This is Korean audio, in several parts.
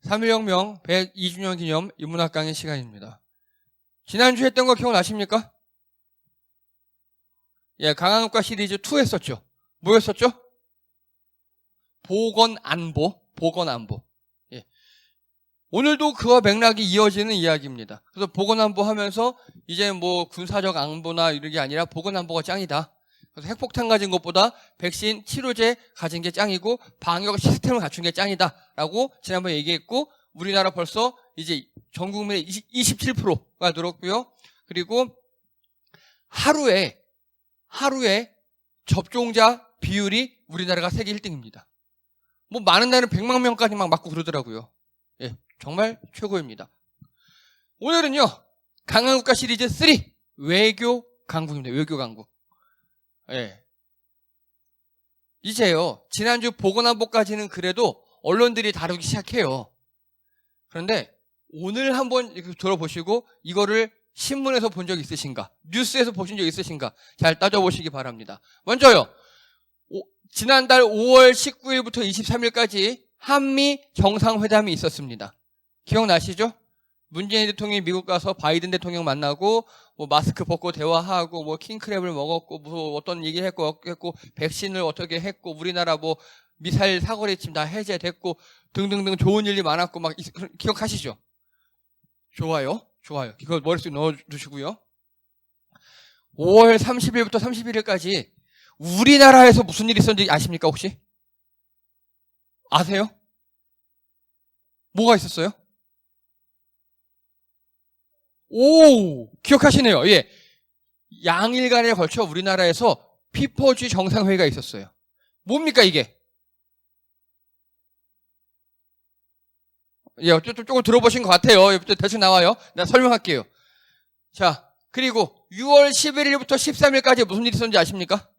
3.1혁명 102주년 기념 인문학 강의 시간입니다. 지난주에 했던 거 기억나십니까? 예, 강한국가 시리즈 2 했었죠. 뭐였었죠? 보건안보. 예. 오늘도 그와 맥락이 이어지는 이야기입니다. 그래서 보건안보 하면서 이제 뭐 군사적 안보나 이런 게 아니라 보건안보가 짱이다. 그래서 핵폭탄 가진 것보다 백신, 치료제 가진 게 짱이고 방역 시스템을 갖춘 게 짱이다라고 지난번에 얘기했고, 우리나라 벌써 이제 전 국민의 27%가 늘었고요. 그리고 하루에 접종자 비율이 우리나라가 세계 1등입니다. 뭐 많은 날은 100만 명까지 막 맞고 그러더라고요. 예, 정말 최고입니다. 오늘은요, 강한국가 시리즈 3 외교 강국입니다. 외교 강국. 예. 이제요, 지난주 보건안보까지는 그래도 언론들이 다루기 시작해요. 그런데 오늘 한번 이렇게 들어보시고 이거를 신문에서 본 적 있으신가? 뉴스에서 보신 적 있으신가? 잘 따져보시기 바랍니다. 먼저요, 지난달 5월 19일부터 23일까지 한미 정상회담이 있었습니다. 기억나시죠? 문재인 대통령이 미국 가서 바이든 대통령 만나고 뭐 마스크 벗고 대화하고 뭐 킹크랩을 먹었고 뭐 어떤 얘기 했고 백신을 어떻게 했고 우리나라 뭐 미사일 사거리 지금 다 해제됐고 등등등 좋은 일이 많았고 막 기억하시죠? 좋아요. 이거 머릿속에 넣어두시고요. 5월 30일부터 31일까지 우리나라에서 무슨 일이 있었는지 아십니까 혹시? 아세요? 뭐가 있었어요? 오, 기억하시네요. 예. 양일간에 걸쳐 우리나라에서 P4G 정상회의가 있었어요. 뭡니까 이게? 예, 조금 들어보신 것 같아요. 대충 나와요. 내가 설명할게요. 자, 그리고 6월 11일부터 13일까지 무슨 일이 있었는지 아십니까?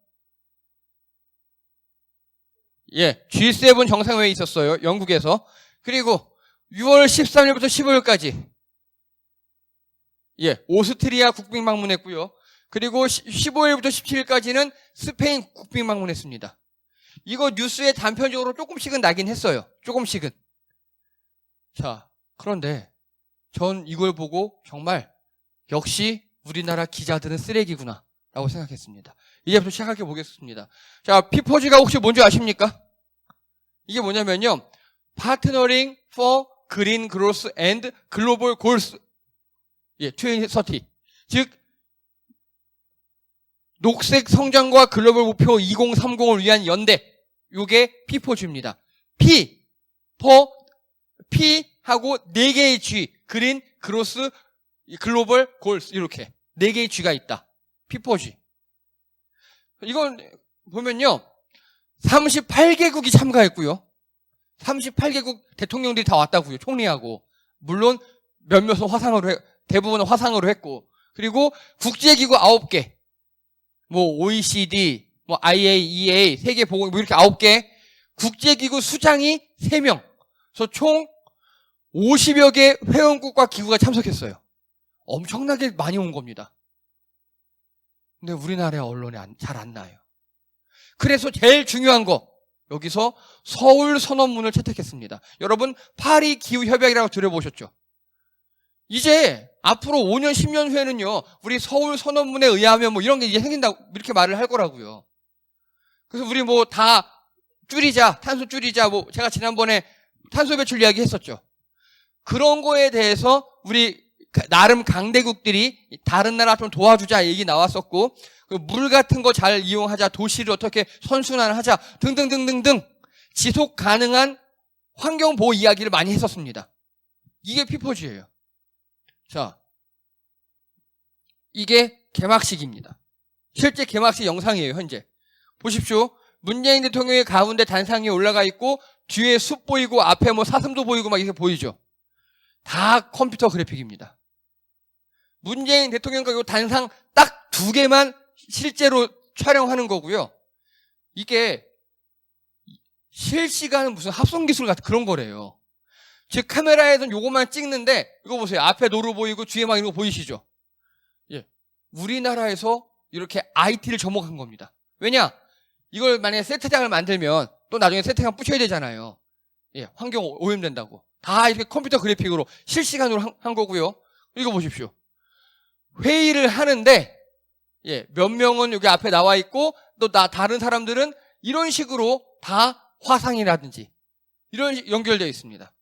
예, G7 정상회의 있었어요. 영국에서. 그리고 6월 13일부터 15일까지 예, 오스트리아 국빈 방문했고요. 그리고 15일부터 17일까지는 스페인 국빈 방문했습니다. 이거 뉴스에 단편적으로 조금씩은 나긴 했어요. 조금씩은. 자, 그런데 전 이걸 보고 정말 역시 우리나라 기자들은 쓰레기구나 라고 생각했습니다. 이제부터 시작해 보겠습니다. 자, P4G가 혹시 뭔지 아십니까? 이게 뭐냐면요, Partnering for Green Growth and Global Goals, 예, 2030. 즉, 녹색 성장과 글로벌 목표 2030을 위한 연대. 요게 P4G입니다. P하고 4개의 G. 그린, 그로스, 글로벌, 골스. 이렇게. 4개의 G가 있다. P4G. 이건 보면요, 38개국이 참가했고요. 38개국 대통령들이 다 왔다고요. 총리하고. 물론 몇몇은 대부분은 화상으로 했고, 그리고 국제기구 9개, 뭐 OECD, 뭐 IAEA, 세계보건, 뭐 이렇게 9개, 국제기구 수장이 3명, 그래서 총 50여 개 회원국과 기구가 참석했어요. 엄청나게 많이 온 겁니다. 근데 우리나라 언론에 잘 안 나요. 그래서 제일 중요한 거, 여기서 서울 선언문을 채택했습니다. 여러분, 파리 기후협약이라고 들어보셨죠? 이제 앞으로 5년, 10년 후에는요, 우리 서울 선언문에 의하면 뭐 이런 게 이제 생긴다고 이렇게 말을 할 거라고요. 그래서 우리 뭐 다 줄이자, 탄소 줄이자, 뭐 제가 지난번에 탄소 배출 이야기 했었죠. 그런 거에 대해서 우리 나름 강대국들이 다른 나라 좀 도와주자 얘기 나왔었고, 물 같은 거 잘 이용하자, 도시를 어떻게 선순환하자 등등등등등 지속 가능한 환경 보호 이야기를 많이 했었습니다. 이게 P4G예요. 자, 이게 개막식입니다. 실제 개막식 영상이에요, 현재. 보십시오. 문재인 대통령의 가운데 단상에 올라가 있고, 뒤에 숲 보이고, 앞에 뭐 사슴도 보이고 막 이렇게 보이죠. 다 컴퓨터 그래픽입니다. 문재인 대통령과 이 단상 딱 2개만 실제로 촬영하는 거고요. 이게 실시간 무슨 합성기술 같은 그런 거래요. 즉 카메라에서는 요것만 찍는데, 이거 보세요. 앞에 노루 보이고 뒤에 막 이런 거 보이시죠? 예, 우리나라에서 이렇게 IT를 접목한 겁니다. 왜냐? 이걸 만약에 세트장을 만들면 또 나중에 세트장 부셔야 되잖아요. 예, 환경 오염된다고. 다 이렇게 컴퓨터 그래픽으로 실시간으로 한 거고요. 이거 보십시오. 회의를 하는데 몇 명은 여기 앞에 나와 있고 또 다른 사람들은 이런 식으로 다 화상이라든지 이런 연결되어 있습니다.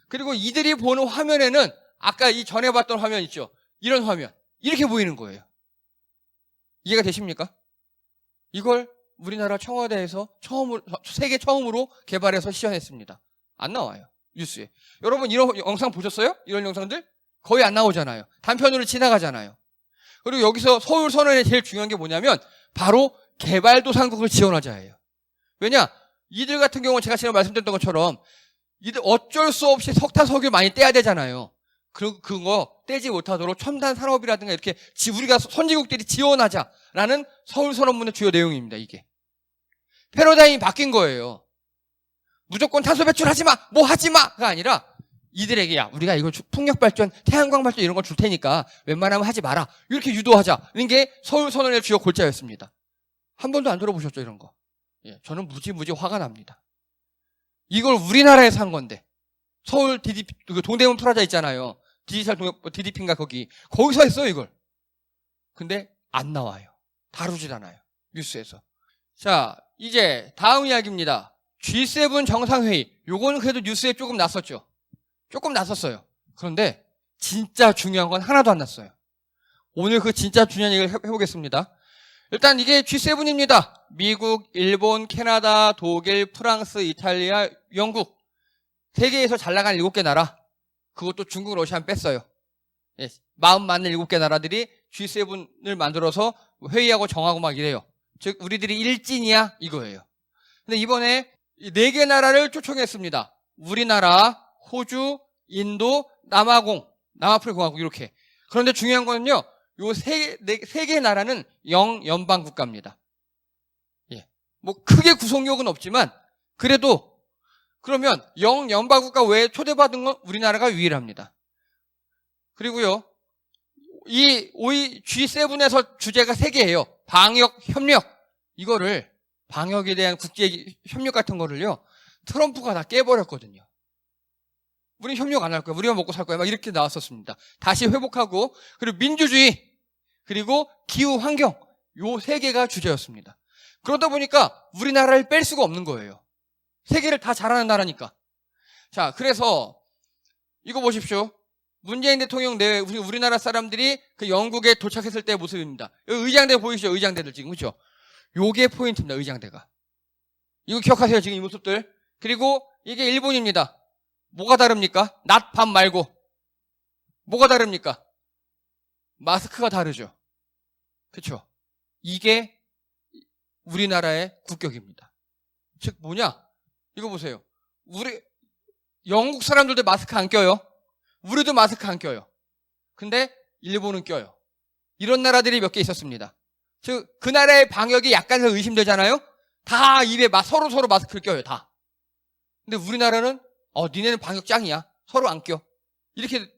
그리고 이들이 보는 화면에는 아까 이 전에 봤던 화면 있죠. 이런 화면 이렇게 보이는 거예요. 이해가 되십니까? 이걸 우리나라 청와대에서 세계 처음으로 개발해서 시연했습니다. 안 나와요. 뉴스에. 여러분 이런 영상 보셨어요? 이런 영상들? 거의 안 나오잖아요. 단편으로 지나가잖아요. 그리고 여기서 서울 선언의 제일 중요한 게 뭐냐면 바로 개발도상국을 지원하자예요. 왜냐? 이들 같은 경우는 제가 지금 말씀드렸던 것처럼 이들 어쩔 수 없이 석탄, 석유 많이 떼야 되잖아요. 그거 떼지 못하도록 첨단 산업이라든가 이렇게 우리가 선진국들이 지원하자라는 서울 선언문의 주요 내용입니다. 이게. 패러다임이 바뀐 거예요. 무조건 탄소 배출하지 마, 뭐 하지 마가 아니라 이들에게 야 우리가 이걸 풍력 발전, 태양광 발전 이런 거 줄 테니까 웬만하면 하지 마라. 이렇게 유도하자는 게 서울 선언의 주요 골자였습니다. 한 번도 안 들어보셨죠 이런 거? 저는 무지 화가 납니다. 이걸 우리나라에서 한 건데 서울 DDP 동대문 프라자 있잖아요. 디지털 DDP인가 거기서 했어요 이걸. 근데 안 나와요. 다루질 않아요 뉴스에서. 자 이제 다음 이야기입니다. G7 정상회의. 요거는 그래도 뉴스에 조금 났었죠. 조금 났었어요. 그런데 진짜 중요한 건 하나도 안 났어요. 오늘 그 진짜 중요한 얘기를 해보겠습니다. 일단 이게 G7입니다. 미국, 일본, 캐나다, 독일, 프랑스, 이탈리아, 영국. 세계에서 잘 나간 7개 나라. 그것도 중국, 러시아는 뺐어요. 마음 맞는 7개 나라들이 G7을 만들어서 회의하고 정하고 막 이래요. 즉 우리들이 일진이야 이거예요. 근데 이번에 4개 나라를 초청했습니다. 우리나라, 호주, 인도, 남아프리카 공화국 이렇게. 그런데 중요한 거는요. 요 세 개 나라는 영연방 국가입니다. 뭐 크게 구속력은 없지만 그래도 그러면 영연방 국가 외에 초대받은 건 우리나라가 유일합니다. 그리고요. 이 G7에서 주제가 3개예요. 방역 협력. 이거를 방역에 대한 국제 협력 같은 거를요. 트럼프가 다 깨버렸거든요. 우린 협력 안 할 거야. 우리만 먹고 살 거야. 막 이렇게 나왔었습니다. 다시 회복하고 그리고 민주주의 그리고 기후 환경 요 3개가 주제였습니다. 그러다 보니까 우리나라를 뺄 수가 없는 거예요. 3개를 다 잘하는 나라니까. 자, 그래서 이거 보십시오. 문재인 대통령 내외 우리나라 사람들이 그 영국에 도착했을 때의 모습입니다. 여기 의장대 보이시죠? 의장대들 지금 그렇죠? 요게 포인트입니다. 의장대가. 이거 기억하세요. 지금 이 모습들. 그리고 이게 일본입니다. 뭐가 다릅니까? 낮, 밤 말고. 뭐가 다릅니까? 마스크가 다르죠. 그렇죠? 이게 우리나라의 국격입니다. 즉 뭐냐? 이거 보세요. 영국 사람들도 마스크 안 껴요. 우리도 마스크 안 껴요. 근데 일본은 껴요. 이런 나라들이 몇 개 있었습니다. 즉 그 나라의 방역이 약간 의심되잖아요. 다 입에 서로 마스크를 껴요. 다. 근데 우리나라는 니네는 방역 짱이야. 서로 안 껴. 이렇게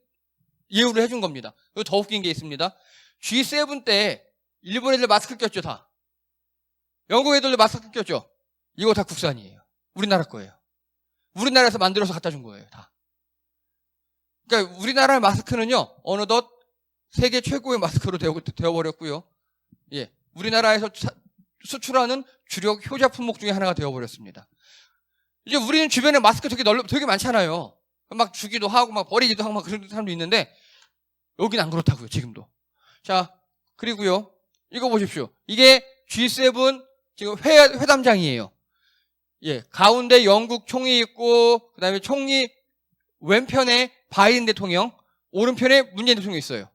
예우를 해준 겁니다. 그리고 더 웃긴 게 있습니다. G7 때 일본 애들 마스크 꼈죠. 다. 영국 애들도 마스크 꼈죠. 이거 다 국산이에요. 우리나라 거예요. 우리나라에서 만들어서 갖다 준 거예요. 다. 그러니까 우리나라 마스크는요. 어느덧 세계 최고의 마스크로 되어버렸고요. 우리나라에서 수출하는 주력 효자 품목 중에 하나가 되어버렸습니다. 이제 우리는 주변에 마스크 되게 많잖아요. 막 주기도 하고 막 버리기도 하고 막 그런 사람도 있는데 여기는 안 그렇다고요. 지금도. 자, 그리고요. 이거 보십시오. 이게 G7 지금 회담장이에요. 가운데 영국 총리 있고 그다음에 총리 왼편에 바이든 대통령, 오른편에 문재인 대통령 있어요.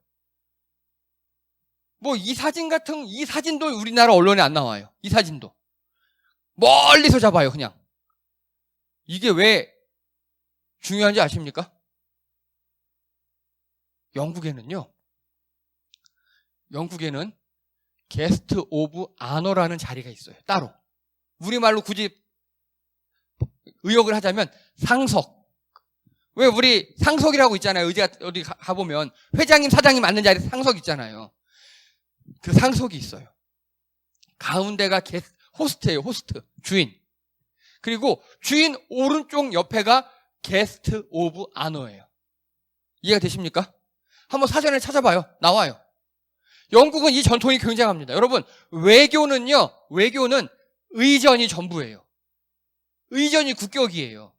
뭐 이 사진도 우리나라 언론에 안 나와요. 이 사진도. 멀리서 잡아요, 그냥. 이게 왜 중요한지 아십니까? 영국에는 게스트 오브 아너라는 자리가 있어요. 따로. 우리말로 굳이 의역을 하자면 상석. 왜 우리 상석이라고 있잖아요. 어디 가보면 회장님, 사장님 앉는 자리에 상석 있잖아요. 그 상석이 있어요. 가운데가 호스트예요. 호스트. 주인. 그리고 주인 오른쪽 옆에가 게스트 오브 아너예요. 이해가 되십니까? 한번 사전에 찾아봐요. 나와요. 영국은 이 전통이 굉장합니다. 여러분, 외교는 의전이 전부예요. 의전이 국격이에요.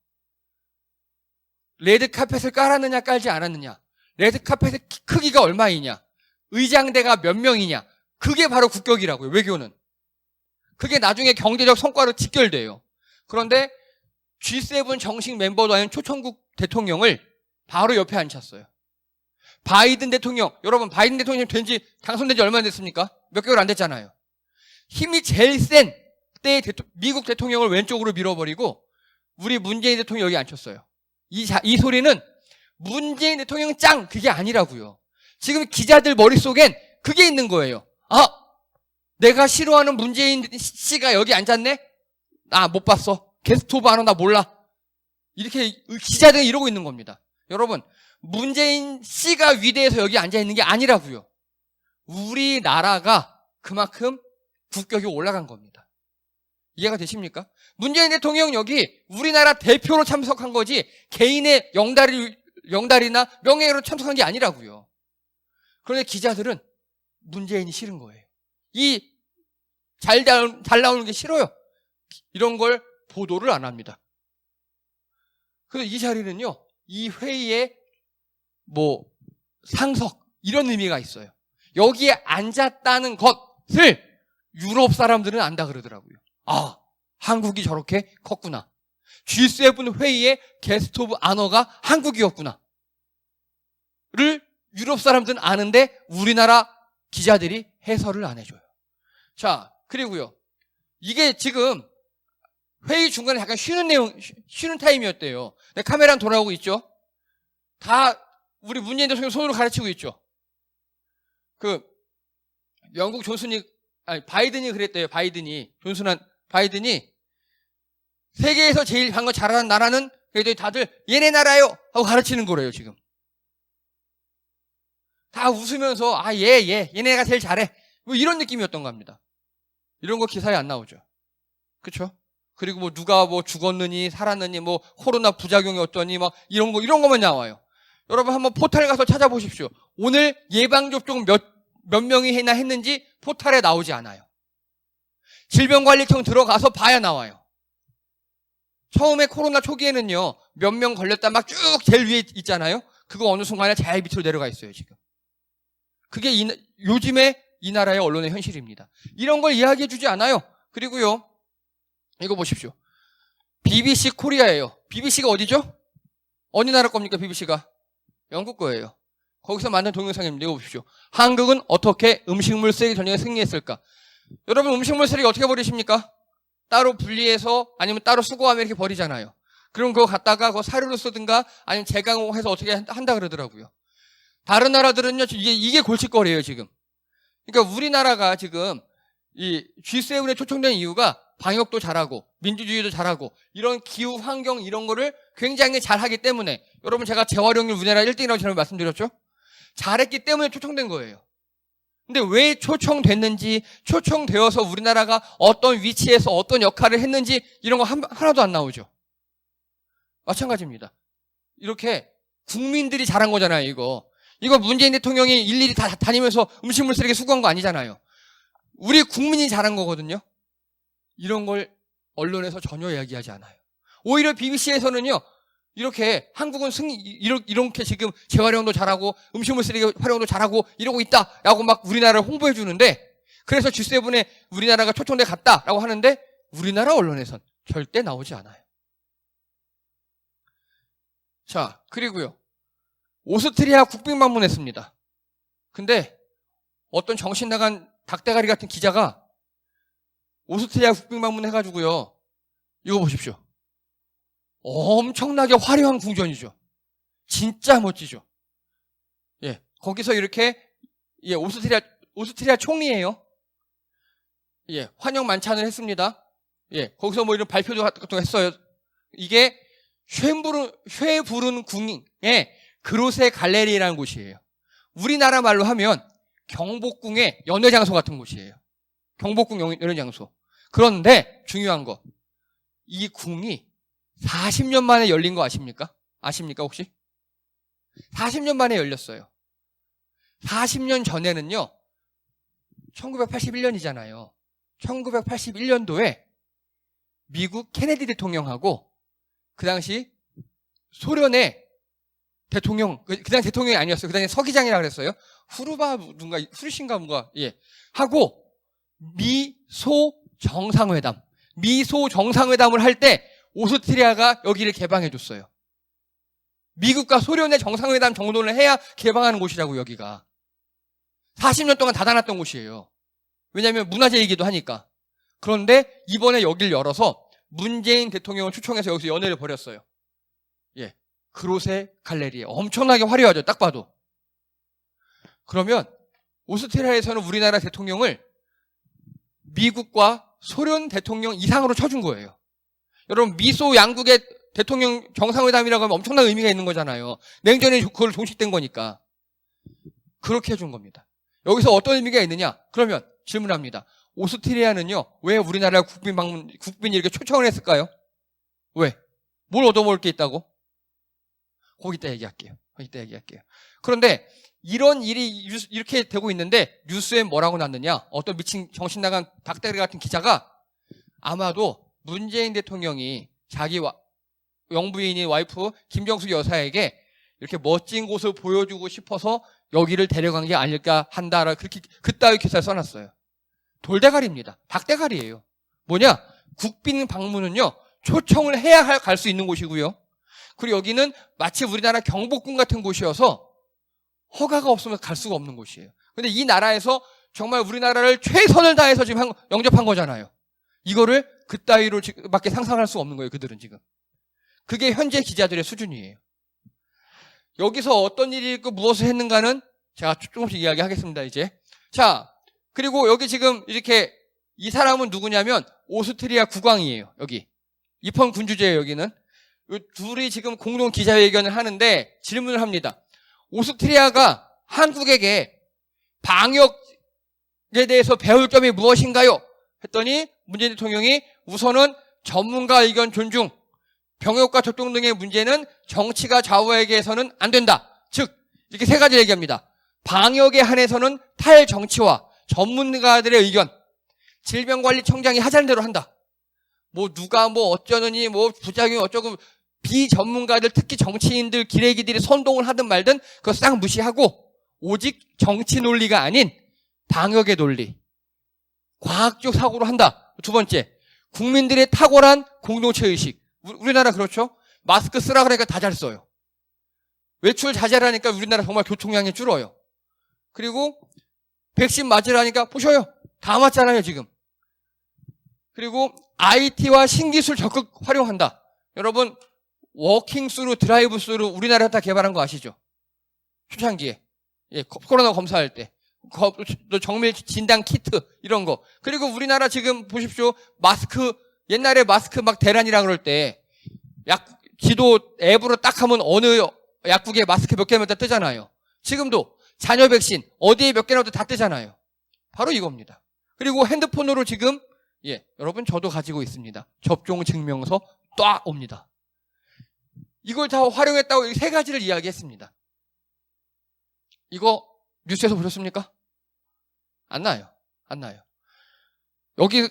레드카펫을 깔았느냐 깔지 않았느냐, 레드카펫의 크기가 얼마이냐, 의장대가 몇 명이냐, 그게 바로 국격이라고요. 외교는. 그게 나중에 경제적 성과로 직결돼요. 그런데 G7 정식 멤버도 아닌 초청국 대통령을 바로 옆에 앉혔어요. 바이든 대통령, 여러분 바이든 대통령 당선된 지 얼마나 됐습니까? 몇 개월 안 됐잖아요. 힘이 제일 센 때의 미국 대통령을 왼쪽으로 밀어버리고 우리 문재인 대통령 여기 앉혔어요. 이 소리는 문재인 대통령 짱! 그게 아니라고요. 지금 기자들 머릿속엔 그게 있는 거예요. 아! 내가 싫어하는 문재인 씨가 여기 앉았네? 나 못 봤어. 게스트 오브 아너 나 몰라. 이렇게 기자들이 이러고 있는 겁니다. 여러분, 문재인 씨가 위대해서 여기 앉아있는 게 아니라고요. 우리나라가 그만큼 국격이 올라간 겁니다. 이해가 되십니까? 문재인 대통령 여기 우리나라 대표로 참석한 거지 개인의 영달이나 명예로 참석한 게 아니라고요. 그런데 기자들은 문재인이 싫은 거예요. 잘 나오는 게 싫어요. 이런 걸 보도를 안 합니다. 그래서 이 자리는요, 이 회의의 상석, 이런 의미가 있어요. 여기에 앉았다는 것을 유럽 사람들은 안다 그러더라고요. 아, 한국이 저렇게 컸구나. G7 회의의 게스트 오브 아너가 한국이었구나. 를 유럽 사람들은 아는데 우리나라 기자들이 해설을 안 해줘요. 자, 그리고요. 이게 지금 회의 중간에 약간 쉬는 타임이었대요. 카메라는 돌아오고 있죠? 다 우리 문재인 대통령 손으로 가르치고 있죠? 영국 바이든이 그랬대요. 바이든이 세계에서 제일 방어 잘하는 나라는 그래도 다들 얘네 나라요! 하고 가르치는 거래요, 지금. 다 웃으면서, 얘네가 제일 잘해. 이런 느낌이었던 겁니다. 이런 거 기사에 안 나오죠. 그쵸? 그리고 누가 죽었느니, 살았느니, 코로나 부작용이 어떠니, 이런 것만 나와요. 여러분 한번 포털 가서 찾아보십시오. 오늘 예방접종 몇 명이 했는지 포털에 나오지 않아요. 질병관리청 들어가서 봐야 나와요. 처음에 코로나 초기에는요, 몇 명 걸렸다 막 쭉 제일 위에 있잖아요. 그거 어느 순간에 제일 밑으로 내려가 있어요, 지금. 그게 요즘에 이 나라의 언론의 현실입니다. 이런 걸 이야기해 주지 않아요. 그리고요, 이거 보십시오. BBC 코리아예요. BBC가 어디죠? 어느 나라 겁니까, BBC가? 영국 거예요. 거기서 만든 동영상입니다. 이거 보십시오. 한국은 어떻게 음식물 쓰레기 전쟁에 승리했을까? 여러분, 음식물 쓰레기 어떻게 버리십니까? 따로 분리해서 아니면 따로 수거하면 이렇게 버리잖아요. 그럼 그거 갖다가 사료로 쓰든가 아니면 재강해서 어떻게 한다 그러더라고요. 다른 나라들은요, 이게 골칫거리예요, 지금. 그러니까 우리나라가 지금 이 G7에 초청된 이유가 방역도 잘하고 민주주의도 잘하고 이런 기후 환경 이런 거를 굉장히 잘하기 때문에, 여러분 제가 재활용률 우리나라 1등이라고 전에 말씀드렸죠? 잘했기 때문에 초청된 거예요. 근데 왜 초청됐는지, 초청되어서 우리나라가 어떤 위치에서 어떤 역할을 했는지 이런 거 하나도 안 나오죠. 마찬가지입니다. 이렇게 국민들이 잘한 거잖아요, 이거 문재인 대통령이 일일이 다 다니면서 음식물 쓰레기 수거한 거 아니잖아요. 우리 국민이 잘한 거거든요. 이런 걸 언론에서 전혀 이야기하지 않아요. 오히려 BBC에서는요, 이렇게 한국은 이렇게 지금 재활용도 잘하고 음식물 쓰레기 활용도 잘하고 이러고 있다라고 막 우리나라를 홍보해 주는데, 그래서 G7에 우리나라가 초청돼 갔다라고 하는데 우리나라 언론에선 절대 나오지 않아요. 자, 그리고요, 오스트리아 국빈 방문했습니다. 근데 어떤 정신 나간 닭대가리 같은 기자가 오스트리아 국빈 방문해가지고요, 이거 보십시오. 엄청나게 화려한 궁전이죠. 진짜 멋지죠. 예, 거기서 이렇게, 오스트리아 총리예요. 예, 환영 만찬을 했습니다. 예, 거기서 이런 발표도 했어요. 이게 쉐부른 궁의 그로세 갈레리라는 곳이에요. 우리나라 말로 하면 경복궁의 연회장소 같은 곳이에요. 경복궁 연회장소. 그런데 중요한 거, 이 궁이 40년 만에 열린 거 아십니까? 아십니까 혹시? 40년 만에 열렸어요. 40년 전에는요. 1981년이잖아요. 1981년도에 미국 케네디 대통령하고 그 당시 소련의 대통령, 그 당시 대통령이 아니었어요. 그 당시 서기장이라고 그랬어요. 후르신가 뭔가, 예. 하고 미소 정상회담을 할 때 오스트리아가 여기를 개방해 줬어요. 미국과 소련의 정상회담 정도는 해야 개방하는 곳이라고 여기가. 40년 동안 닫아놨던 곳이에요. 왜냐하면 문화재이기도 하니까. 그런데 이번에 여기를 열어서 문재인 대통령을 초청해서 여기서 연회를 벌였어요. 예. 그로세 갈레리에. 엄청나게 화려하죠. 딱 봐도. 그러면 오스트리아에서는 우리나라 대통령을 미국과 소련 대통령 이상으로 쳐준 거예요. 여러분 미소 양국의 대통령 정상회담이라고 하면 엄청난 의미가 있는 거잖아요. 냉전에 그걸 종식된 거니까. 그렇게 해준 겁니다. 여기서 어떤 의미가 있느냐? 그러면 질문합니다. 오스트리아는요, 왜 우리나라 국빈이 이렇게 초청을 했을까요? 왜? 뭘 얻어먹을 게 있다고? 거기다 얘기할게요. 그런데 이런 일이 이렇게 되고 있는데 뉴스에 뭐라고 났느냐? 어떤 미친 정신 나간 닭다리 같은 기자가 아마도 문재인 대통령이 자기 영부인인 와이프 김정숙 여사에게 이렇게 멋진 곳을 보여주고 싶어서 여기를 데려간 게 아닐까 한다라 그렇게 그따위 기사를 써놨어요. 돌대가리입니다. 닭대가리예요. 뭐냐? 국빈 방문은요 초청을 해야 갈 수 있는 곳이고요. 그리고 여기는 마치 우리나라 경복궁 같은 곳이어서 허가가 없으면 갈 수가 없는 곳이에요. 근데 이 나라에서 정말 우리나라를 최선을 다해서 지금 영접한 거잖아요. 이거를 그따위로 밖에 상상할 수 없는 거예요. 그들은 지금. 그게 현재 기자들의 수준이에요. 여기서 어떤 일이 있고 무엇을 했는가는 제가 조금씩 이야기하겠습니다. 이제. 자, 그리고 여기 지금 이렇게 이 사람은 누구냐면 오스트리아 국왕이에요. 여기. 이폰 군주제예요. 여기는. 이 둘이 지금 공동 기자회견을 하는데 질문을 합니다. 오스트리아가 한국에게 방역에 대해서 배울 점이 무엇인가요? 했더니 문재인 대통령이 우선은 전문가 의견 존중, 병역과 접종 등의 문제는 정치가 좌우하게 해서는 안 된다. 즉 이렇게 세 가지 얘기합니다. 방역에 한해서는 탈정치와 전문가들의 의견, 질병관리청장이 하자는 대로 한다. 뭐 누가 뭐 어쩌느니 뭐 부작용이 어쩌고 비전문가들 특히 정치인들 기레기들이 선동을 하든 말든 그거 싹 무시하고 오직 정치 논리가 아닌 방역의 논리, 과학적 사고로 한다. 두 번째, 국민들의 탁월한 공동체 의식. 우리나라 그렇죠? 마스크 쓰라 그러니까 다 잘 써요. 외출 자제라니까 우리나라 정말 교통량이 줄어요. 그리고 백신 맞으라니까 보셔요. 다 맞잖아요 지금. 그리고 IT와 신기술 적극 활용한다. 여러분 워킹 스루 드라이브 스루 우리나라에서 다 개발한 거 아시죠? 초창기에. 예, 코로나 검사할 때. 정밀 진단 키트 이런 거. 그리고 우리나라 지금 보십시오. 마스크 옛날에 마스크 막 대란이라 그럴 때 지도 앱으로 딱 하면 어느 약국에 마스크 몇 개면 다 뜨잖아요. 지금도 자녀 백신 어디에 몇 개나 다 뜨잖아요. 바로 이겁니다. 그리고 핸드폰으로 지금 여러분 저도 가지고 있습니다. 접종 증명서 딱 옵니다. 이걸 다 활용했다고 세 가지를 이야기했습니다. 이거 뉴스에서 보셨습니까? 안 나요. 여기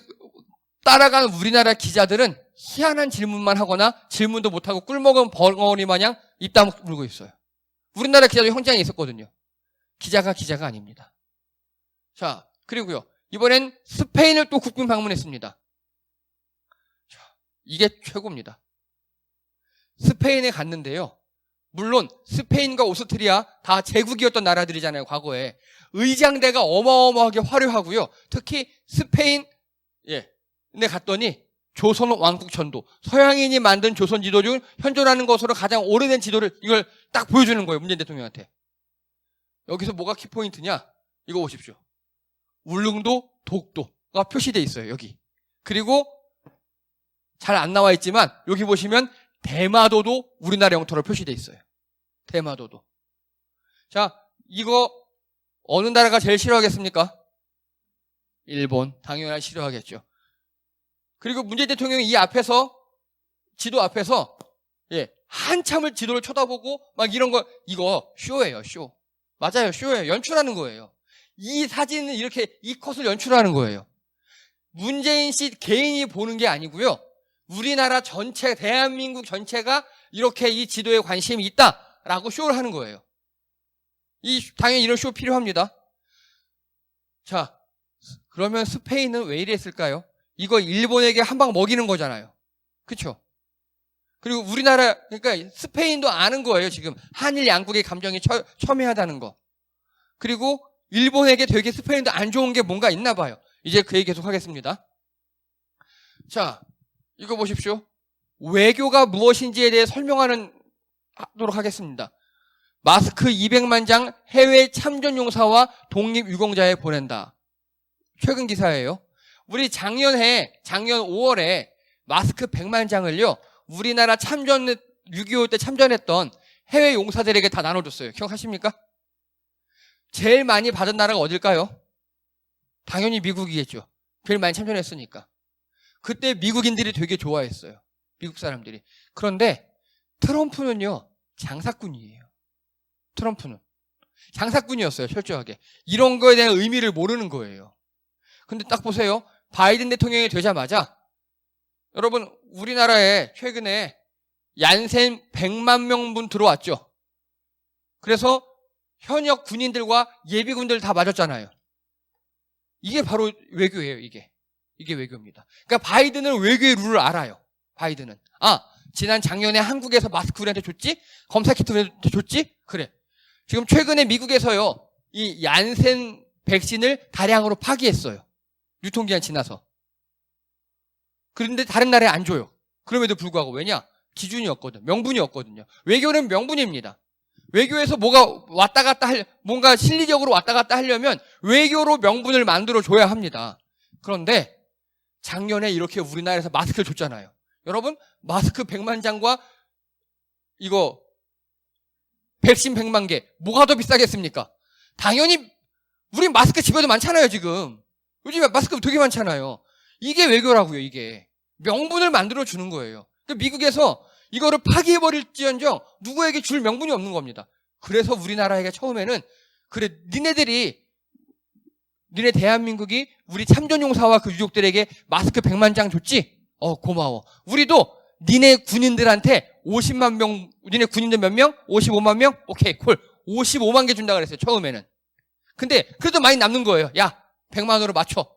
따라가는 우리나라 기자들은 희한한 질문만 하거나 질문도 못하고 꿀먹은 벙어리 마냥 입 다물고 있어요. 우리나라 기자도 현장에 있었거든요. 기자가 아닙니다. 자, 그리고요. 이번엔 스페인을 또 국빈 방문했습니다. 자, 이게 최고입니다. 스페인에 갔는데요. 물론 스페인과 오스트리아 다 제국이었던 나라들이잖아요. 과거에. 의장대가 어마어마하게 화려하고요. 특히 스페인에 갔더니 조선 왕국 천도, 서양인이 만든 조선 지도 중 현존하는 것으로 가장 오래된 지도를 이걸 딱 보여주는 거예요. 문재인 대통령한테. 여기서 뭐가 키포인트냐? 이거 보십시오. 울릉도, 독도가 표시되어 있어요. 여기. 그리고 잘 안 나와 있지만 여기 보시면 대마도도 우리나라 영토로 표시되어 있어요. 대마도도. 자, 이거 어느 나라가 제일 싫어하겠습니까? 일본. 당연히 싫어하겠죠. 그리고 문재인 대통령이 이 앞에서 지도 앞에서 한참을 지도를 쳐다보고 막 이런 거, 이거 쇼예요, 쇼. 맞아요, 쇼예요. 연출하는 거예요. 이 사진은 이렇게 이 컷을 연출하는 거예요. 문재인 씨 개인이 보는 게 아니고요. 우리나라 전체, 대한민국 전체가 이렇게 이 지도에 관심이 있다라고 쇼를 하는 거예요. 당연히 이런 쇼 필요합니다. 자, 그러면 스페인은 왜 이랬을까요? 이거 일본에게 한 방 먹이는 거잖아요. 그렇죠? 그리고 우리나라, 그러니까 스페인도 아는 거예요, 지금. 한일 양국의 감정이 첨예하다는 거. 그리고 일본에게 되게 스페인도 안 좋은 게 뭔가 있나 봐요. 이제 그 얘기 계속 하겠습니다. 자, 이거 보십시오. 외교가 무엇인지에 대해 설명하도록 하겠습니다. 마스크 200만 장 해외 참전용사와 독립유공자에 보낸다. 최근 기사예요. 우리 작년 5월에 마스크 100만 장을요, 우리나라 6.25 때 참전했던 해외 용사들에게 다 나눠줬어요. 기억하십니까? 제일 많이 받은 나라가 어딜까요? 당연히 미국이겠죠. 제일 많이 참전했으니까. 그때 미국인들이 되게 좋아했어요. 미국 사람들이. 그런데 트럼프는요, 장사꾼이에요. 트럼프는. 장사꾼이었어요, 철저하게. 이런 거에 대한 의미를 모르는 거예요. 근데 딱 보세요. 바이든 대통령이 되자마자, 여러분, 우리나라에 최근에 얀센 100만 명분 들어왔죠. 그래서 현역 군인들과 예비군들 다 맞았잖아요. 이게 바로 외교예요, 이게. 이게 외교입니다. 그러니까 바이든은 외교의 룰을 알아요. 바이든은. 지난 작년에 한국에서 마스크 우리한테 줬지? 검사 키트 우리한테 줬지? 그래. 지금 최근에 미국에서요, 이 얀센 백신을 다량으로 파기했어요. 유통기한 지나서. 그런데 다른 나라에 안 줘요. 그럼에도 불구하고. 왜냐? 기준이었거든. 명분이었거든요. 외교는 명분입니다. 외교에서 뭐가 왔다 갔다 뭔가 실리적으로 왔다 갔다 하려면 외교로 명분을 만들어 줘야 합니다. 그런데 작년에 이렇게 우리나라에서 마스크를 줬잖아요. 여러분, 마스크 100만 장과 이거 백신 100만 개, 뭐가 더 비싸겠습니까? 당연히 우리 마스크 집에도 많잖아요, 지금. 요즘에 마스크 되게 많잖아요. 이게 외교라고요, 이게. 명분을 만들어 주는 거예요. 미국에서 이거를 파기해버릴지언정 누구에게 줄 명분이 없는 겁니다. 그래서 우리나라에게 처음에는, 그래, 니네 대한민국이 우리 참전용사와 그 유족들에게 마스크 100만 장 줬지? 고마워. 우리도 니네 군인들한테 50만 명, 니네 군인들 몇 명? 55만 명? 오케이, 콜. 55만 개 준다 그랬어요, 처음에는. 근데 그래도 많이 남는 거예요. 야, 100만 원으로 맞춰.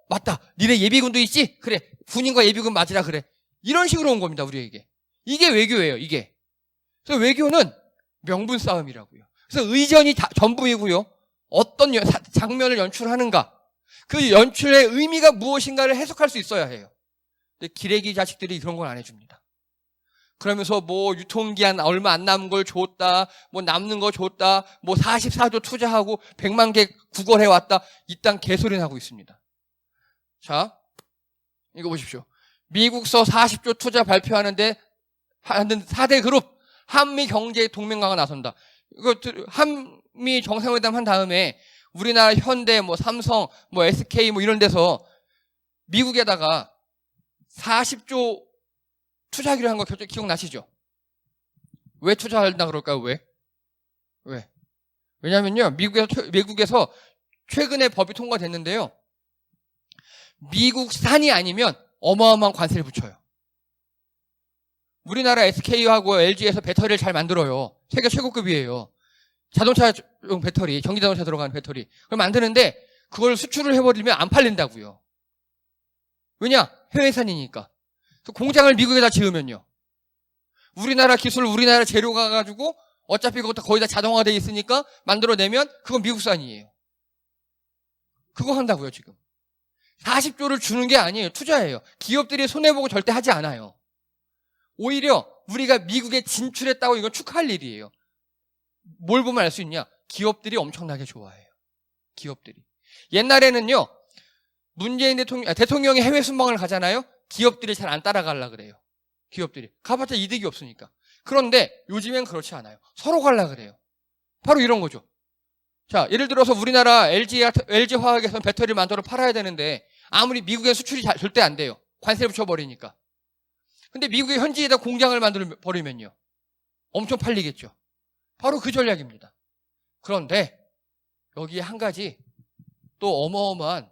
맞다. 니네 예비군도 있지? 그래. 군인과 예비군 맞으라 그래. 이런 식으로 온 겁니다, 우리에게. 이게 외교예요, 이게. 그래서 외교는 명분 싸움이라고요. 그래서 의전이 전부이고요. 어떤 장면을 연출하는가, 그 연출의 의미가 무엇인가를 해석할 수 있어야 해요. 근데 기레기 자식들이 그런 걸 안 해줍니다. 그러면서 뭐 유통기한 얼마 안 남은 걸 줬다, 뭐 남는 거 줬다, 뭐 44조 투자하고 100만 개 구걸해왔다, 이딴 개소리는 하고 있습니다. 자, 이거 보십시오. 미국서 40조 투자 발표하는데 하는 4대 그룹, 한미 경제 동맹가가 나선다. 이거 한미 정상회담 한 다음에 우리나라 현대, 뭐 삼성, 뭐 SK 뭐 이런 데서 미국에다가 40조 투자하기로 한 거 기억나시죠? 왜 투자한다 그럴까요? 왜? 왜냐면요, 미국에서 최근에 법이 통과됐는데요, 미국산이 아니면 어마어마한 관세를 붙여요. 우리나라 SK하고 LG에서 배터리를 잘 만들어요. 세계 최고급이에요. 자동차용 배터리, 전기자동차 들어가는 배터리. 그걸 만드는데 그걸 수출을 해버리면 안 팔린다고요. 왜냐? 해외산이니까. 공장을 미국에다 지으면요, 우리나라 기술, 우리나라 재료가 가지고 어차피 그것도 거의 다 자동화되어 있으니까 만들어내면 그건 미국산이에요. 그거 한다고요, 지금. 40조를 주는 게 아니에요. 투자예요. 기업들이 손해보고 절대 하지 않아요. 오히려 우리가 미국에 진출했다고 이건 축하할 일이에요. 뭘 보면 알 수 있냐? 기업들이 엄청나게 좋아해요. 기업들이. 옛날에는요, 문재인 대통령이 해외 순방을 가잖아요? 기업들이 잘 안 따라가려고 그래요. 기업들이. 가봤자 이득이 없으니까. 그런데 요즘엔 그렇지 않아요. 서로 가려고 그래요. 바로 이런 거죠. 자, 예를 들어서 우리나라 LG화학에서는 배터리를 만들어 팔아야 되는데 아무리 미국에 수출이 절대 안 돼요. 관세 붙여버리니까. 근데 미국의 현지에다 공장을 만들어 버리면요. 엄청 팔리겠죠. 바로 그 전략입니다. 그런데 여기에 한 가지 또 어마어마한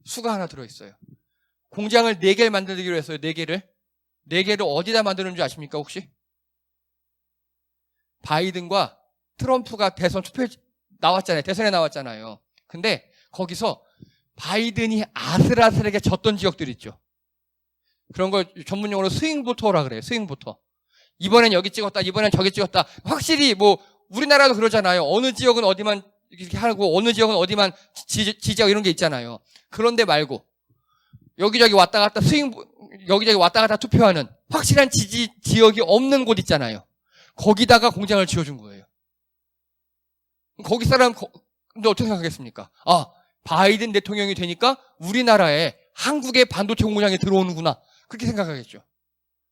수가 하나 들어있어요. 공장을 4개를 만들기로 했어요. 4개를. 4개를 어디다 만드는 줄 아십니까 혹시? 바이든과 트럼프가 대선 투표에 나왔잖아요. 대선에 나왔잖아요. 근데 거기서 바이든이 아슬아슬하게 졌던 지역들 있죠. 그런 걸 전문용어로 스윙보터라 그래요. 스윙보터. 이번엔 여기 찍었다, 이번엔 저기 찍었다. 확실히 뭐 우리나라도 그러잖아요. 어느 지역은 어디만 이렇게 하고 어느 지역은 어디만 지지하고 이런 게 있잖아요. 그런데 말고 여기저기 왔다 갔다 여기저기 왔다 갔다 투표하는 확실한 지지 지역이 없는 곳 있잖아요. 거기다가 공장을 지어준 거예요. 거기 사람 근데 어떻게 생각하겠습니까? 아, 바이든 대통령이 되니까 우리나라에 한국의 반도체 공장이 들어오는구나. 그렇게 생각하겠죠.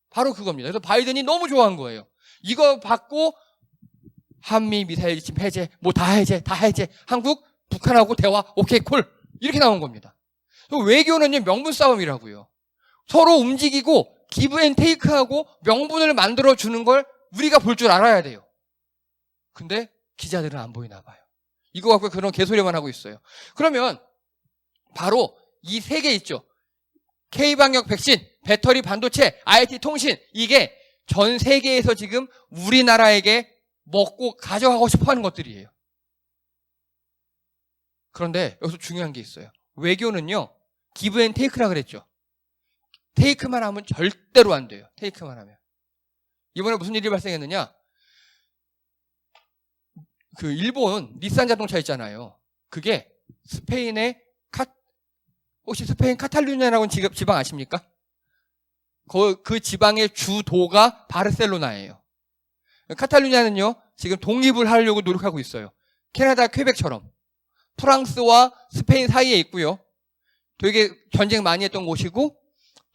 바로 그겁니다. 그래서 바이든이 너무 좋아한 거예요. 이거 받고 한미 미사일 지침 해제, 뭐 다 해제. 한국, 북한하고 대화, 오케이, 콜. 이렇게 나온 겁니다. 외교는요, 명분 싸움이라고요. 서로 움직이고 기브 앤 테이크하고 명분을 만들어주는 걸 우리가 볼 줄 알아야 돼요. 근데 기자들은 안 보이나 봐요. 이거 갖고 그런 개소리만 하고 있어요. 그러면 바로 이 3개 있죠. K방역 백신, 배터리 반도체, IT 통신, 이게 전 세계에서 지금 우리나라에게 먹고 가져가고 싶어 하는 것들이에요. 그런데 여기서 중요한 게 있어요. 외교는요, 기브 앤 테이크라 그랬죠. 테이크만 하면 절대로 안 돼요. 테이크만 하면. 이번에 무슨 일이 발생했느냐? 그 일본 닛산 자동차 있잖아요. 그게 스페인의 혹시 스페인 카탈루냐라고 지방 아십니까? 그 지방의 주도가 바르셀로나예요. 카탈루냐는요, 지금 독립을 하려고 노력하고 있어요. 캐나다 퀘벡처럼. 프랑스와 스페인 사이에 있고요. 되게 전쟁 많이 했던 곳이고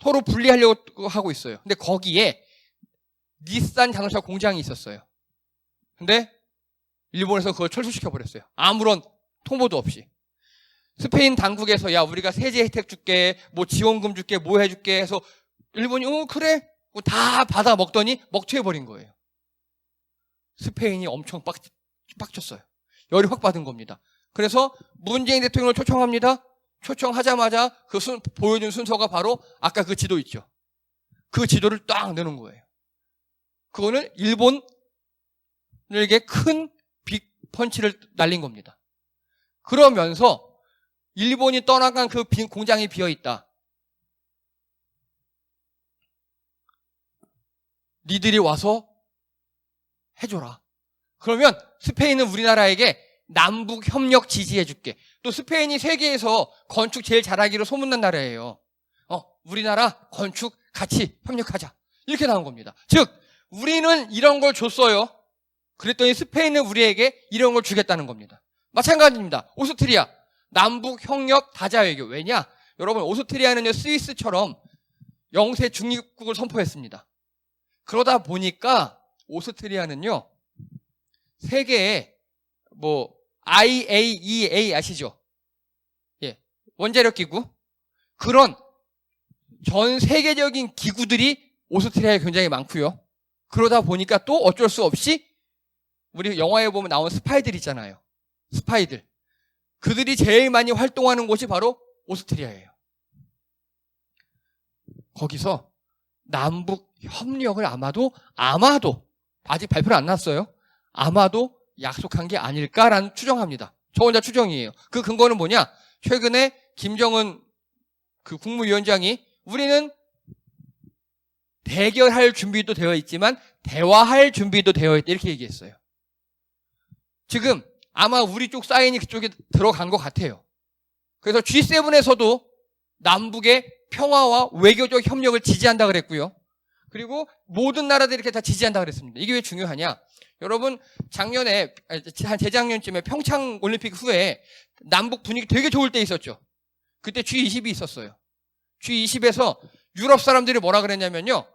서로 분리하려고 하고 있어요. 근데 거기에 닛산 자동차 공장이 있었어요. 근데 일본에서 그걸 철수시켜버렸어요. 아무런 통보도 없이. 스페인 당국에서 야, 우리가 세제 혜택 줄게, 뭐 지원금 줄게, 뭐 해줄게 해서 일본이 그래? 다 받아 먹더니 먹튀해버린 거예요. 스페인이 엄청 빡쳤어요. 열이 확 받은 겁니다. 그래서 문재인 대통령을 초청합니다. 초청하자마자 보여준 순서가 바로 아까 그 지도 있죠. 그 지도를 딱 내놓은 거예요. 그거는 일본에게 큰 빅 펀치를 날린 겁니다. 그러면서 일본이 떠나간 그 공장이 비어있다. 니들이 와서 해줘라. 그러면 스페인은 우리나라에게 남북 협력 지지해줄게. 또 스페인이 세계에서 건축 제일 잘하기로 소문난 나라예요. 우리나라 건축 같이 협력하자. 이렇게 나온 겁니다. 즉, 우리는 이런 걸 줬어요. 그랬더니 스페인은 우리에게 이런 걸 주겠다는 겁니다. 마찬가지입니다. 오스트리아. 남북 협력 다자 외교. 왜냐? 여러분, 오스트리아는요, 스위스처럼 영세 중립국을 선포했습니다. 그러다 보니까 오스트리아는요, 세계에 IAEA 아시죠? 예, 원자력 기구. 그런 전 세계적인 기구들이 오스트리아에 굉장히 많고요. 그러다 보니까 또 어쩔 수 없이 우리 영화에 보면 나온 스파이들 있잖아요. 스파이들. 그들이 제일 많이 활동하는 곳이 바로 오스트리아예요. 거기서 남북 협력을 아마도 아직 발표는 안 났어요. 아마도 약속한 게 아닐까라는 추정합니다. 저 혼자 추정이에요. 그 근거는 뭐냐? 최근에 김정은 그 국무위원장이 우리는 대결할 준비도 되어 있지만 대화할 준비도 되어 있다 이렇게 얘기했어요. 지금 아마 우리 쪽 사인이 그쪽에 들어간 것 같아요. 그래서 G7에서도 남북의 평화와 외교적 협력을 지지한다 그랬고요. 그리고 모든 나라들이 이렇게 다 지지한다 그랬습니다. 이게 왜 중요하냐? 여러분, 재작년쯤에 평창 올림픽 후에 남북 분위기 되게 좋을 때 있었죠. 그때 G20이 있었어요. G20에서 유럽 사람들이 뭐라 그랬냐면요.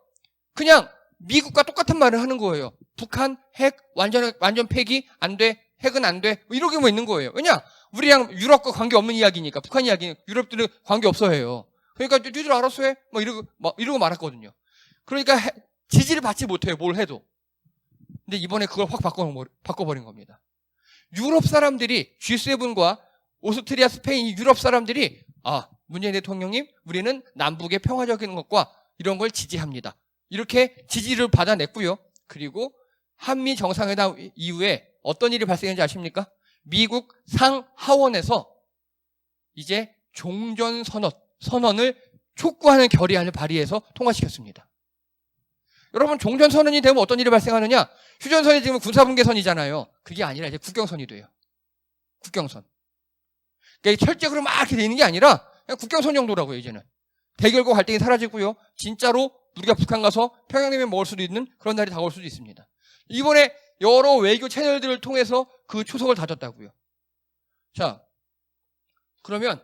그냥 미국과 똑같은 말을 하는 거예요. 북한 핵 완전 폐기 안 돼. 핵은 안 돼. 이렇게 있는 거예요. 왜냐? 우리랑 유럽과 관계없는 이야기니까. 북한 이야기는 유럽들은 관계없어 해요. 그러니까 니들 알아서 해. 이러고 말았거든요. 그러니까 지지를 받지 못해요. 뭘 해도. 근데 이번에 그걸 확 바꿔버린 겁니다. 유럽 사람들이 G7과 오스트리아, 스페인, 유럽 사람들이 문재인 대통령님, 우리는 남북의 평화적인 것과 이런 걸 지지합니다. 이렇게 지지를 받아냈고요. 그리고 한미 정상회담 이후에 어떤 일이 발생했는지 아십니까? 미국 상하원에서 이제 종전 선언을 촉구하는 결의안을 발의해서 통과시켰습니다. 여러분, 종전 선언이 되면 어떤 일이 발생하느냐? 휴전선이 지금 군사분계선이잖아요. 그게 아니라 이제 국경선이 돼요. 국경선. 그러니까 철책으로 막 이렇게 되는 게 아니라 그냥 국경선 정도라고요, 이제는. 대결과 갈등이 사라지고요. 진짜로 우리가 북한 가서 평양냉면 먹을 수도 있는 그런 날이 다가올 수도 있습니다. 이번에 여러 외교 채널들을 통해서 그 초석을 다졌다고요. 자, 그러면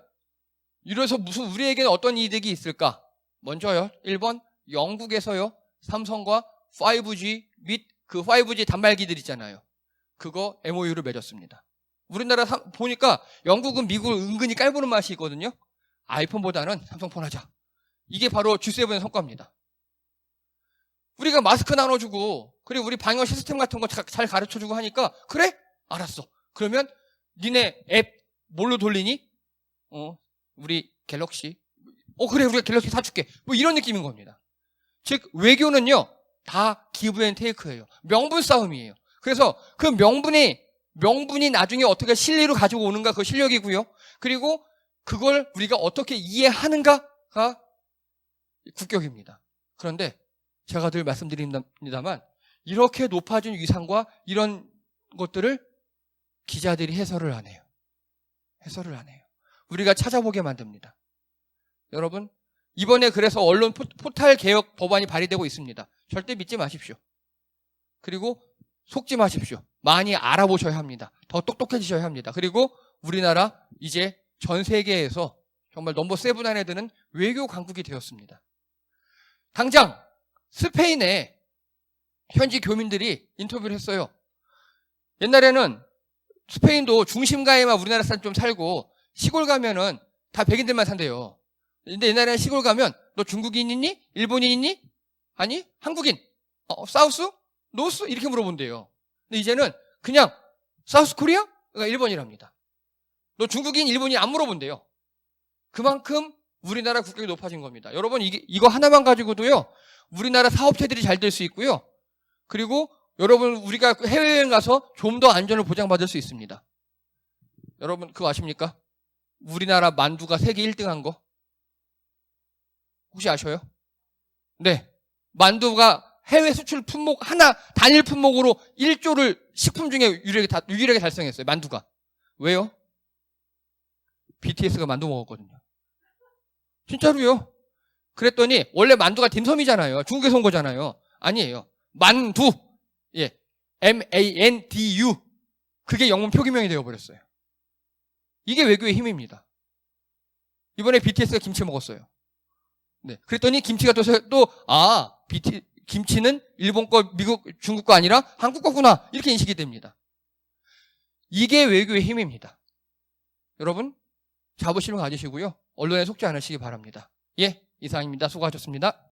이래서 무슨 우리에게는 어떤 이득이 있을까? 먼저요. 1번, 영국에서요. 삼성과 5G 및 그 5G 단말기들 있잖아요. 그거 MOU를 맺었습니다. 우리나라 보니까 영국은 미국을 은근히 깔보는 맛이 있거든요. 아이폰보다는 삼성폰 하자. 이게 바로 G7의 성과입니다. 우리가 마스크 나눠주고 그리고 우리 방역 시스템 같은 거 잘 가르쳐주고 하니까 그래? 알았어. 그러면 니네 앱 뭘로 돌리니? 우리 갤럭시. 그래, 우리가 갤럭시 사줄게. 뭐 이런 느낌인 겁니다. 즉 외교는요 다 기브 앤 테이크예요. 명분 싸움이에요. 그래서 그 명분이 나중에 어떻게 실리로 가지고 오는가 그 실력이고요. 그리고 그걸 우리가 어떻게 이해하는가가 국격입니다. 그런데 제가 늘 말씀드립니다만 이렇게 높아진 위상과 이런 것들을 기자들이 해설을 안 해요. 해설을 안 해요. 우리가 찾아보게 만듭니다. 여러분, 이번에 그래서 언론 포탈 개혁 법안이 발의되고 있습니다. 절대 믿지 마십시오. 그리고 속지 마십시오. 많이 알아보셔야 합니다. 더 똑똑해지셔야 합니다. 그리고 우리나라 이제 전 세계에서 정말 넘버 7 안에 드는 외교 강국이 되었습니다. 당장 스페인에 현지 교민들이 인터뷰를 했어요. 옛날에는 스페인도 중심가에만 우리나라 사람 좀 살고 시골 가면은 다 백인들만 산대요. 근데 옛날에는 시골 가면 너 중국인 있니? 일본인 있니? 아니, 한국인. 사우스? 노스? 이렇게 물어본대요. 근데 이제는 그냥 사우스 코리아? 그러니까 일본이랍니다. 너 중국인, 일본인 안 물어본대요. 그만큼 우리나라 국격이 높아진 겁니다. 여러분, 이거 하나만 가지고도요, 우리나라 사업체들이 잘 될 수 있고요. 그리고 여러분, 우리가 해외여행 가서 좀 더 안전을 보장받을 수 있습니다. 여러분, 그거 아십니까? 우리나라 만두가 세계 1등 한 거? 혹시 아셔요? 네. 만두가 해외 수출 품목 단일 품목으로 1조를 식품 중에 유일하게 달성했어요. 만두가. 왜요? BTS가 만두 먹었거든요. 진짜로요. 그랬더니 원래 만두가 딤섬이잖아요. 중국에서 온 거잖아요. 아니에요. 만두. 예. MANDU. 그게 영문 표기명이 되어버렸어요. 이게 외교의 힘입니다. 이번에 BTS가 김치 먹었어요. 네. 그랬더니 김치가 김치는 일본 거, 미국, 중국 거 아니라 한국 거구나. 이렇게 인식이 됩니다. 이게 외교의 힘입니다. 여러분, 자부심을 가지시고요. 언론에 속지 않으시기 바랍니다. 예, 이상입니다. 수고하셨습니다.